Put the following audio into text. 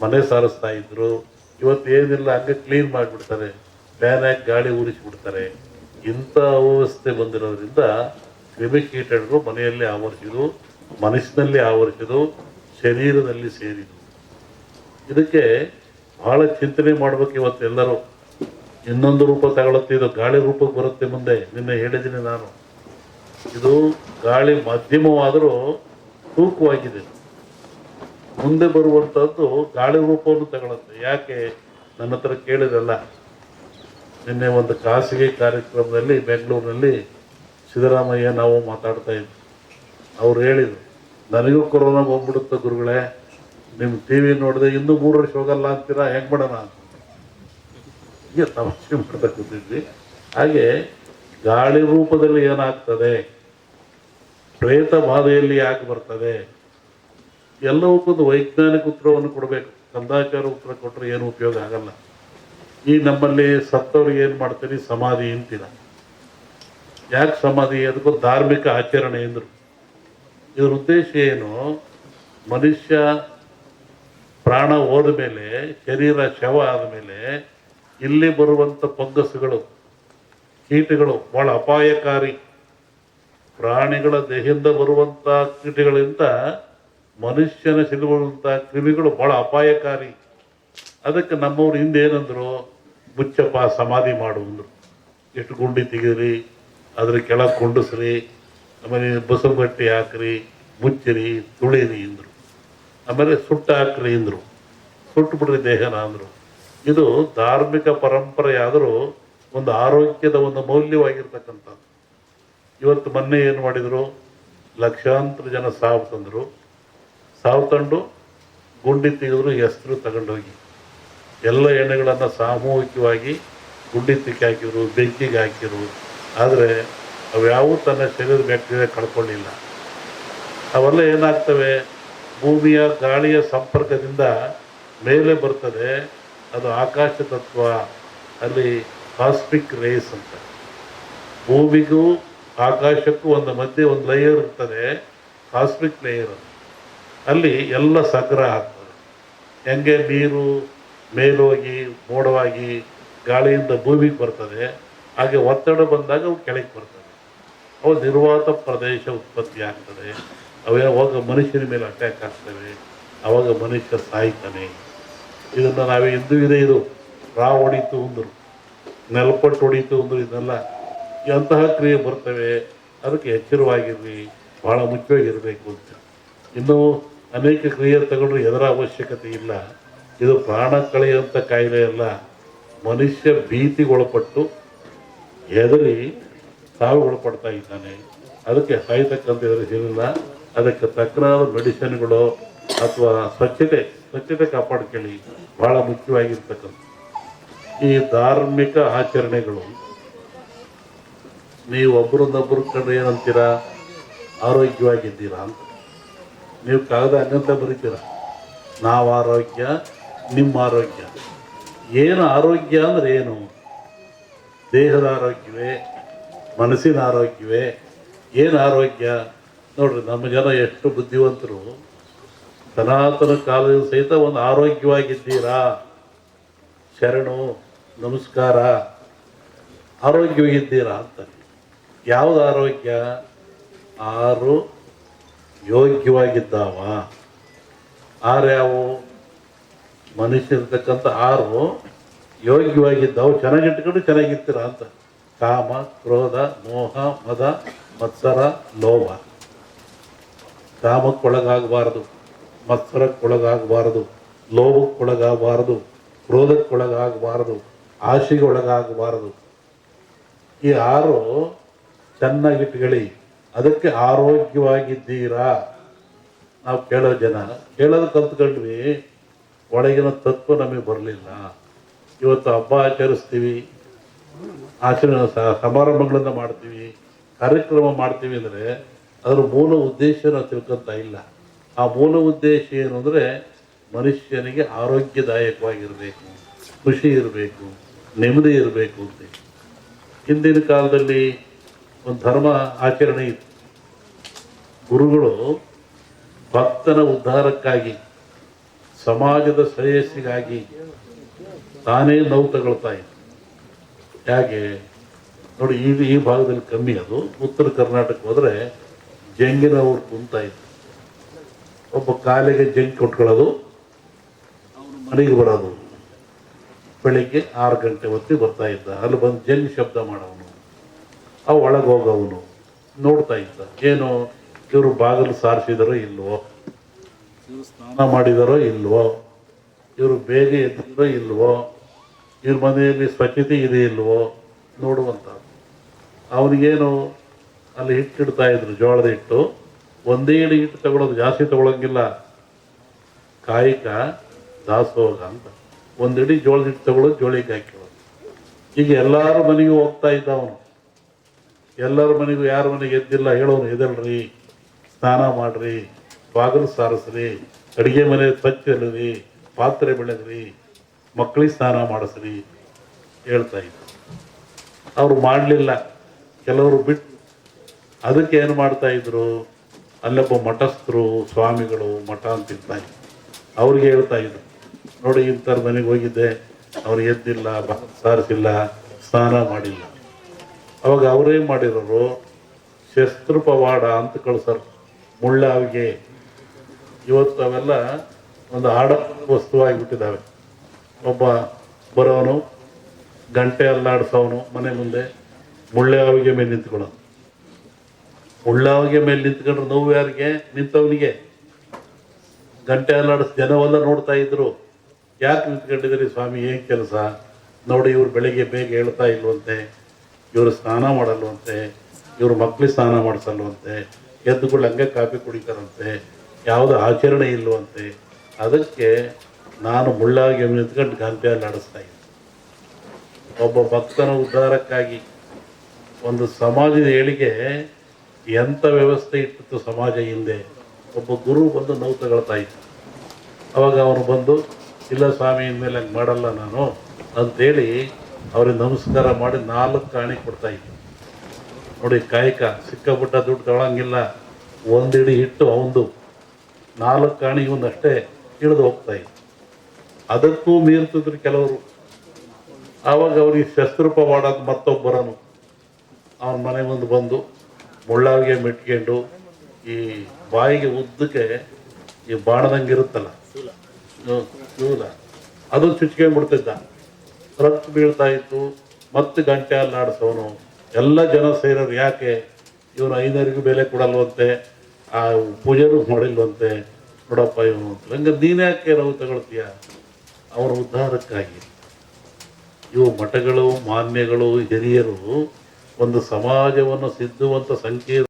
ಮನೆ ಸಾರಿಸ್ತಾ ಇದ್ರು. ಇವತ್ತು ಏನಿಲ್ಲ, ಹಂಗೆ ಕ್ಲೀನ್ ಮಾಡಿಬಿಡ್ತಾರೆ, ಫ್ಯಾನ್ ಹಾಕಿ ಗಾಳಿ ಉರಿಸಿಬಿಡ್ತಾರೆ. ಇಂಥ ಅವ್ಯವಸ್ಥೆ ಬಂದಿರೋದ್ರಿಂದ ಕ್ರಿಮಿಕೀಟಗಳು ಮನೆಯಲ್ಲಿ ಆವರಿಸಿದು, ಮನಸ್ಸಿನಲ್ಲಿ ಆವರಿಸಿದು, ಶರೀರದಲ್ಲಿ ಸೇರಿದು. ಇದಕ್ಕೆ ಬಹಳ ಚಿಂತನೆ ಮಾಡ್ಬೇಕು ಇವತ್ತೆಲ್ಲರೂ. ಇನ್ನೊಂದು ರೂಪ ತಗೊಳುತ್ತೆ, ಇದು ಗಾಳಿ ರೂಪಕ್ಕೆ ಬರುತ್ತೆ ಮುಂದೆ. ನಿನ್ನೆ ಹೇಳಿದ್ದೀನಿ ನಾನು, ಇದು ಗಾಳಿ ಮಧ್ಯಮವಾದರೂ ತೂಕವಾಗಿದೆ. ಮುಂದೆ ಬರುವಂಥದ್ದು ಗಾಳಿ ರೂಪವನ್ನು ತಗೊಳುತ್ತೆ. ಯಾಕೆ ನನ್ನ ಹತ್ರ ಕೇಳಿರಲ್ಲ. ನಿನ್ನೆ ಒಂದು ಖಾಸಗಿ ಕಾರ್ಯಕ್ರಮದಲ್ಲಿ ಬೆಂಗಳೂರಿನಲ್ಲಿ ಸಿದ್ದರಾಮಯ್ಯ ನಾವು ಮಾತಾಡ್ತಾ ಇದ್ವಿ. ಅವ್ರು ಹೇಳಿದರು, ನನಗೂ ಕೊರೋನಾ ಬಂದ್ಬಿಡುತ್ತೆ ಗುರುಗಳೇ, ನಿಮ್ಮ ಟಿ ವಿ ನೋಡಿದೆ ಇನ್ನೂ 3 ವರ್ಷ ಹೋಗಲ್ಲ ಅಂತೀರಾ, ಹೆಂಗೆ ಮಾಡೋಣ ಅಂತ ಹೀಗೆ ತಮಾಷೆ ಮಾಡ್ತಾ ಕೂತಿದ್ವಿ. ಹಾಗೆ ಗಾಳಿ ರೂಪದಲ್ಲಿ ಏನಾಗ್ತದೆ, ಪ್ರೇತ ಬಾಧೆಯಲ್ಲಿ ಯಾಕೆ ಬರ್ತದೆ, ಎಲ್ಲವಕ್ಕೊಂದು ವೈಜ್ಞಾನಿಕ ಉತ್ತರವನ್ನು ಕೊಡಬೇಕು. ಕಂದಾಚಾರ ಉತ್ತರ ಕೊಟ್ಟರೆ ಏನು ಉಪಯೋಗ ಆಗಲ್ಲ. ಈ ನಮ್ಮಲ್ಲಿ ಸತ್ತವ್ರಿಗೆ ಏನು ಮಾಡ್ತೀರಿ, ಸಮಾಧಿ ಅಂತೀರ. ಯಾಕೆ ಸಮಾಧಿ? ಅದಕ್ಕೊಂದು ಧಾರ್ಮಿಕ ಆಚರಣೆ ಎಂದರು. ಇದ್ರ ಉದ್ದೇಶ ಏನು? ಮನುಷ್ಯ ಪ್ರಾಣ ಹೋದ ಮೇಲೆ, ಶರೀರ ಶವ ಆದಮೇಲೆ ಇಲ್ಲಿ ಬರುವಂಥ ಫಂಗಸ್ಗಳು, ಕೀಟಗಳು ಭಾಳ ಅಪಾಯಕಾರಿ. ಪ್ರಾಣಿಗಳ ದೇಹದಿಂದ ಬರುವಂಥ ಕೀಟಗಳಿಂದ ಮನುಷ್ಯನ ಸಿಲುಬರುವಂಥ ಕ್ರಿಮಿಗಳು ಭಾಳ ಅಪಾಯಕಾರಿ. ಅದಕ್ಕೆ ನಮ್ಮವ್ರು ಹಿಂದೆ ಏನಂದ್ರು, ಮುಚ್ಚಪ್ಪ ಸಮಾಧಿ ಮಾಡು ಅಂದರು. ಎಷ್ಟು ಗುಂಡಿ ತೆಗೀರಿ, ಅದ್ರ ಕೆಳಗೆ ಕುಂಡಿಸ್ರಿ, ಆಮೇಲೆ ಬಸರು ಗಟ್ಟಿ ಹಾಕ್ರಿ, ಮುಚ್ಚಿರಿ, ತುಳಿರಿ ಅಂದರು. ಆಮೇಲೆ ಸುಟ್ಟು ಹಾಕ್ರಿ ಅಂದರು, ಸುಟ್ಟು ಬಿಡ್ರಿ ದೇಹನ ಅಂದರು. ಇದು ಧಾರ್ಮಿಕ ಪರಂಪರೆ ಆದರೂ ಒಂದು ಆರೋಗ್ಯದ ಒಂದು ಮೌಲ್ಯವಾಗಿರ್ತಕ್ಕಂಥದ್ದು. ಇವತ್ತು ಮೊನ್ನೆ ಏನು ಮಾಡಿದರು, ಲಕ್ಷಾಂತರ ಜನ ಸಾವು ತಂದರು. ಸಾವು ತಂದು ಗುಂಡಿ ತೆಗೆದ್ರು, ಹೆಸರು ತಗೊಂಡೋಗಿ ಎಲ್ಲ ಎಣ್ಣೆಗಳನ್ನು ಸಾಮೂಹಿಕವಾಗಿ ಗುಂಡಿ ತಿಕ್ಕಿ ಹಾಕಿದ್ರು, ಬೆಂಕಿಗೆ ಹಾಕಿದ್ರು. ಆದರೆ ಅವ್ಯಾವೂ ತನ್ನ ಶರೀರದ ಬ್ಯಾಕ್ಟೀರಿಯಾ ಕಳ್ಕೊಳ್ಳಿಲ್ಲ. ಅವೆಲ್ಲ ಏನಾಗ್ತವೆ, ಭೂಮಿಯ ಗಾಳಿಯ ಸಂಪರ್ಕದಿಂದ ಮೇಲೆ ಬರ್ತದೆ. ಅದು ಆಕಾಶ ತತ್ವ, ಅಲ್ಲಿ ಕಾಸ್ಮಿಕ್ ರೇಸ್ ಅಂತ. ಭೂಮಿಗೂ ಆಕಾಶಕ್ಕೂ ಒಂದು ಮಧ್ಯೆ ಒಂದು ಲೇಯರ್ ಇರ್ತದೆ, ಕಾಸ್ಮಿಕ್ ಲೇಯರ್. ಅಲ್ಲಿ ಎಲ್ಲ ಸಂಗ್ರಹ ಆಗ್ತದೆ. ಹೆಂಗೆ ನೀರು ಮೇಲೋಗಿ ಮೋಡವಾಗಿ ಗಾಳಿಯಿಂದ ಭೂಮಿಗೆ ಬರ್ತದೆ, ಹಾಗೆ ಒತ್ತಡ ಬಂದಾಗ ಅವು ಕೆಳಗೆ ಬರ್ತದೆ. ಅವು ನಿರ್ವಾತ ಪ್ರದೇಶ ಉತ್ಪತ್ತಿ ಆಗ್ತದೆ. ಅವಾಗ ಮನುಷ್ಯನ ಮೇಲೆ ಅಟ್ಯಾಕ್ ಆಗ್ತವೆ, ಅವಾಗ ಮನುಷ್ಯ ಸಾಯ್ತಾನೆ. ಇದನ್ನು ನಾವೇ ಇಂದು ಇದೆ. ಇದು ರಾವ್ ಹೊಡಿತು ಅಂದರು, ನೆಲಪಟ್ಟು ಹೊಡಿತು ಅಂದರು. ಇದೆಲ್ಲ ಅಂತಹ ಕ್ರಿಯೆ ಬರ್ತವೆ. ಅದಕ್ಕೆ ಎಚ್ಚರವಾಗಿರ್ರಿ, ಭಾಳ ಮುಖ್ಯವಾಗಿರಬೇಕು ಅಂತ. ಇನ್ನೂ ಅನೇಕ ಕ್ರಿಯೆ ತಗೊಂಡ್ರೆ ಎದರ ಅವಶ್ಯಕತೆ ಇಲ್ಲ. ಇದು ಪ್ರಾಣ ಕಳೆಯುವಂಥ ಕಾಯಿಲೆ ಅಲ್ಲ. ಮನುಷ್ಯ ಭೀತಿಗೊಳಪಟ್ಟು ಹೆದರಿ ಸಾವಿಗೊಳಪಡ್ತಾ ಇದ್ದಾನೆ. ಅದಕ್ಕೆ ಸಾಯ್ತಕ್ಕಂಥ ಎದುರಿಸಿಲ್ಲ. ಅದಕ್ಕೆ ತಕ್ಕನಾದ ಮೆಡಿಸಿನ್ಗಳು ಅಥವಾ ಸ್ವಚ್ಛತೆ ಕಾಪಾಡ್ಕೊಳ್ಳಿ, ಭಾಳ ಮುಖ್ಯವಾಗಿರ್ತಕ್ಕಂಥ. ಈ ಧಾರ್ಮಿಕ ಆಚರಣೆಗಳು ನೀವು ಒಬ್ಬರನ್ನೊಬ್ಬರು ಕಂಡ್ರೆ ಏನಂತೀರಾ, ಆರೋಗ್ಯವಾಗಿದ್ದೀರಾ ಅಂತ. ನೀವು ಕಾಗದ ಹಂಗಂತ ಬರೀತೀರ, ನಾವು ಆರೋಗ್ಯ, ನಿಮ್ಮ ಆರೋಗ್ಯ. ಏನು ಆರೋಗ್ಯ ಅಂದರೆ ಏನು? ದೇಹದ ಆರೋಗ್ಯವೇ, ಮನಸ್ಸಿನ ಆರೋಗ್ಯವೇ? ಏನು ಆರೋಗ್ಯ? ನೋಡ್ರಿ, ನಮ್ಮ ಜನ ಎಷ್ಟು ಬುದ್ಧಿವಂತರು. ಸನಾತನ ಕಾಲದ ಸಹಿತ ಒಂದು ಆರೋಗ್ಯವಾಗಿದ್ದೀರಾ, ಶರಣು ನಮಸ್ಕಾರ, ಆರೋಗ್ಯವಾಗಿದ್ದೀರಾ ಅಂತ. ಯಾವುದು ಆರೋಗ್ಯ? 6 ಯೋಗ್ಯವಾಗಿದ್ದಾವ. 6 ಯಾವುವು? ಮನುಷ್ಯರ್ತಕ್ಕಂಥ 6 ಯೋಗ್ಯವಾಗಿದ್ದಾವು. ಚೆನ್ನಾಗಿಟ್ಕೊಂಡು ಚೆನ್ನಾಗಿರ್ತೀರ ಅಂತ. ಕಾಮ, ಕ್ರೋಧ, ಮೋಹ, ಮದ, ಮತ್ಸರ, ಲೋಭ. ಕಾಮಕ್ಕೊಳಗಾಗಬಾರದು, ಮತ್ಸರಕ್ಕೊಳಗಾಗಬಾರದು, ಲೋಭಕ್ಕೊಳಗಾಗಬಾರದು, ಕ್ರೋಧಕ್ಕೊಳಗಾಗಬಾರದು, ಆಶೆಗೆ ಒಳಗಾಗಬಾರದು. ಈ 6 ಚೆನ್ನಾಗಿಟ್ಕೊಳ್ಳಿ. ಅದಕ್ಕೆ ಆರೋಗ್ಯವಾಗಿದ್ದೀರಾ. ನಾವು ಕೇಳೋ ಜನ ಕೇಳೋದು ಕಲ್ತ್ಕೊಂಡ್ವಿ, ಒಳಗಿನ ತತ್ವ ನಮಗೆ ಬರಲಿಲ್ಲ. ಇವತ್ತು ಹಬ್ಬ ಆಚರಿಸ್ತೀವಿ, ಸಮಾರಂಭಗಳನ್ನು ಮಾಡ್ತೀವಿ, ಕಾರ್ಯಕ್ರಮ ಮಾಡ್ತೀವಿ ಅಂದರೆ ಅದರ ಮೂಲ ಉದ್ದೇಶ ನಾವು ತಿಳ್ಕೊತಾ ಇಲ್ಲ. ಆ ಮೂಲ ಉದ್ದೇಶ ಏನು ಅಂದರೆ ಮನುಷ್ಯನಿಗೆ ಆರೋಗ್ಯದಾಯಕವಾಗಿರಬೇಕು, ಖುಷಿ ಇರಬೇಕು, ನೆಮ್ಮದಿ ಇರಬೇಕು ಅಂತ. ಹಿಂದಿನ ಕಾಲದಲ್ಲಿ ಒಂದು ಧರ್ಮ ಆಚರಣೆ ಇತ್ತು. ಗುರುಗಳು ಭಕ್ತನ ಉದ್ಧಾರಕ್ಕಾಗಿ ಸಮಾಜದ ಶ್ರೇಯಸ್ಸಿಗಾಗಿ ತಾನೇ ನೋವು ತಗೊಳ್ತಾ ಇದ್ದ. ಹೇಗೆ ನೋಡಿ, ಈ ಭಾಗದಲ್ಲಿ ಕಮ್ಮಿ. ಅದು ಉತ್ತರ ಕರ್ನಾಟಕ ಹೋದ್ರೆ ಜಂಗಿನವ್ರು ಕುಂತ ಇದ್ರು. ಒಬ್ಬ ಕಾಲಿಗೆ ಜಂಗ್ ಕೊಟ್ಕೊಳ್ಳೋದು, ಮನೆಗೆ ಬರೋದು. ಬೆಳಿಗ್ಗೆ 6 ಗಂಟೆ ಹೊತ್ತಿಗೆ ಬರ್ತಾ ಇದ್ದ. ಅಲ್ಲಿ ಬಂದು ಜಂಗ್ ಶಬ್ದ ಮಾಡೋವನು, ಅವು ಒಳಗೆ ಹೋಗೋವನು ನೋಡ್ತಾ ಇದ್ದ. ಏನು ಇವರು ಬಾಗಿಲು ಸಾರಿಸಿದಾರೋ ಇಲ್ವೋ, ಇವರು ಸ್ನಾನ ಮಾಡಿದಾರೋ ಇಲ್ವೋ, ಇವರು ಬೇಗ ಎದ್ದಿರೋ ಇಲ್ವೋ, ಇವ್ರ ಮನೆಯಲ್ಲಿ ಸ್ವಚ್ಛತೆ ಇದೆ ಇಲ್ವೋ ನೋಡುವಂತ. ಅವನಿಗೇನು ಅಲ್ಲಿ ಹಿಟ್ಟಿಡ್ತಾ ಇದ್ರು, ಜೋಳದ ಹಿಟ್ಟು. ಒಂದೇ ಇಡಿ ಹಿಟ್ಟು ತಗೊಳ್ಳೋದು, ಜಾಸ್ತಿ ತಗೊಳಂಗಿಲ್ಲ. ಕಾಯಿಕ ದಾಸೋಗ ಅಂತ ಒಂದಿಡಿ ಜೋಳದ ಹಿಟ್ಟು ತಗೊಳ್ಳೋದು, ಜೋಳಿಗೆ ಹಾಕಿರೋದು. ಈಗ ಎಲ್ಲಾರ ಮನೆಗೂ ಹೋಗ್ತಾ ಇದ್ದ ಅವನು. ಎಲ್ಲರ ಮನೆಗೂ, ಯಾರ ಮನೆಗೆ ಎದ್ದಿಲ್ಲ ಹೇಳೋನು, ಎದಲ್ರಿ, ಸ್ನಾನ ಮಾಡ್ರಿ, ಬಾಗಿಲು ಸಾರಿಸ್ರಿ, ಅಡುಗೆ ಮನೆ ಸ್ವಚ್ಛರಿ, ಪಾತ್ರೆ ಬೆಳೆದ್ರಿ, ಮಕ್ಕಳಿಗೆ ಸ್ನಾನ ಮಾಡಿಸ್ರಿ ಹೇಳ್ತಾ ಇದ್ರು. ಅವರು ಮಾಡಲಿಲ್ಲ, ಕೆಲವರು ಬಿಟ್ಟು. ಅದಕ್ಕೆ ಏನು ಮಾಡ್ತಾ ಇದ್ರು, ಅಲ್ಲೊಬ್ಬ ಮಠಸ್ಥರು, ಸ್ವಾಮಿಗಳು, ಮಠ ಅಂತಿರ್ತಾ ಇದ್ರು. ಅವ್ರಿಗೆ ಹೇಳ್ತಾ ಇದ್ರು, ನೋಡಿ ಇಂಥವ್ರ ಮನೆಗೆ ಹೋಗಿದ್ದೆ, ಅವ್ರು ಎದ್ದಿಲ್ಲ, ಬಾಗಿಲು ಸಾರಿಸಿಲ್ಲ, ಸ್ನಾನ ಮಾಡಿಲ್ಲ. ಅವಾಗ ಅವರೇನು ಮಾಡಿರೋರು, ಶಸ್ತ್ರಪವಾಡ ಅಂತ ಕಳ್ಸರು, ಮುಳ್ಳಾವಿಗೆ. ಇವತ್ತು ಅವೆಲ್ಲ ಒಂದು ಆಡಂಬರದ ವಸ್ತುವಾಗಿಬಿಟ್ಟಿದ್ದಾವೆ. ಒಬ್ಬ ಬರೋನು, ಗಂಟೆ ಅಲ್ಲಾಡಿಸೋನು, ಮನೆ ಮುಂದೆ ಮುಳ್ಳಾವಿಗೆ ಮೇಲೆ ನಿಂತ್ಕೊಳ್ಳೋನು. ಮುಳ್ಳಾವಿಗೆ ಮೇಲೆ ನಿಂತ್ಕೊಂಡ್ರೆ ನೋವು ಯಾರಿಗೆ? ನಿಂತವನಿಗೆ. ಗಂಟೆ ಅಲ್ಲಾಡಿಸ್ ಜನವೆಲ್ಲ ನೋಡ್ತಾ ಇದ್ರು. ಯಾಕೆ ನಿಂತ್ಕೊಂಡಿದ್ದೀರಿ ಸ್ವಾಮಿ, ಏನು ಕೆಲಸ? ನೋಡಿ, ಇವ್ರು ಬೆಳಿಗ್ಗೆ ಬೇಗ ಹೇಳ್ತಾ ಇಲ್ವಂತೆ, ಇವರು ಸ್ನಾನ ಮಾಡಲ್ವಂತೆ, ಇವ್ರ ಮಕ್ಳಿಗೆ ಸ್ನಾನ ಮಾಡಿಸಲ್ವಂತೆ, ಎದ್ದುಗಳು ಹಂಗೆ ಕಾಫಿ ಕುಡಿತಾರಂತೆ, ಯಾವುದೋ ಆಚರಣೆ ಇಲ್ವಂತೆ. ಅದಕ್ಕೆ ನಾನು ಮುಳ್ಳಾಗಿ ನಿಂತ್ಕೊಂಡು ಗಂಟೆಯಲ್ಲಿ ಆಡಿಸ್ತಾ ಇದ್ದೆ. ಒಬ್ಬ ಭಕ್ತನ ಉದ್ಧಾರಕ್ಕಾಗಿ ಒಂದು ಸಮಾಜದ ಏಳಿಗೆ ಎಂಥ ವ್ಯವಸ್ಥೆ ಇಟ್ಟಿತ್ತು ಸಮಾಜ ಹಿಂದೆ. ಒಬ್ಬ ಗುರು ಬಂದು ನೋವು ತಗೊಳ್ತಾ ಇದ್ದ. ಅವಾಗ ಅವನು ಬಂದು, ಇಲ್ಲ ಸ್ವಾಮಿ, ಇನ್ಮೇಲೆ ಹಂಗೆ ಮಾಡಲ್ಲ ನಾನು ಅಂತೇಳಿ ಅವ್ರಿಗೆ ನಮಸ್ಕಾರ ಮಾಡಿ 4 ಕಾಣಿ ಕೊಡ್ತಾ ಇದ್ದ. ನೋಡಿ, ಕಾಯಕ ಸಿಕ್ಕಾಪಟ್ಟ ದುಡ್ಡು ತಗೊಳಂಗಿಲ್ಲ. ಒಂದಿಡಿ ಹಿಟ್ಟು ಅವಂದು, 4 ಕಾಣಿ ಇವನಷ್ಟೇ ಇಳಿದು ಹೋಗ್ತಾ ಇತ್ತು. ಅದಕ್ಕೂ ಮೀರ್ತಿದ್ರು ಕೆಲವರು. ಆವಾಗ ಅವ್ರಿಗೆ ಶಸ್ತ್ರಪವಾಡ ಮತ್ತೊಬ್ಬರನು ಅವನ ಮನೆ ಮುಂದೆ ಬಂದು ಮುಳ್ಳಾವಿಗೆ ಮೆಟ್ಕೊಂಡು ಈ ಬಾಯಿಗೆ ಉದ್ದಕ್ಕೆ ಈ ಬಾಣದಂಗೆ ಇರುತ್ತಲ್ಲ ಶೂಲ, ಅದು ಚುಚ್ಕೊಂಡ್ಬಿಡ್ತಿದ್ದ. ರಕ್ತ ಬೀಳ್ತಾ ಇತ್ತು. ಮತ್ತೆ ಗಂಟೆ ಅಲ್ಲಾಡಿಸೋನು. ಎಲ್ಲ ಜನ ಸೇರೋರು, ಯಾಕೆ ಇವನು 5ನರಿಗೂ ಬೆಲೆ ಕೊಡಲ್ವಂತೆ, ಆ ಪೂಜೆನೂ ಮಾಡಿಲ್ವಂತೆ, ನೋಡಪ್ಪ ಇವನು ಅಂತ. ಹಂಗೆ ನೀನ್ಯಾಕೆ ನೋವು ತಗೊಳ್ತೀಯ? ಅವರ ಉದ್ಧಾರಕ್ಕಾಗಿ. ಇವು ಮಠಗಳು, ಮಾನ್ಯಗಳು, ಹಿರಿಯರು ಒಂದು ಸಮಾಜವನ್ನು ಸಿದ್ಧುವಂತ ಸಂಕೇತ.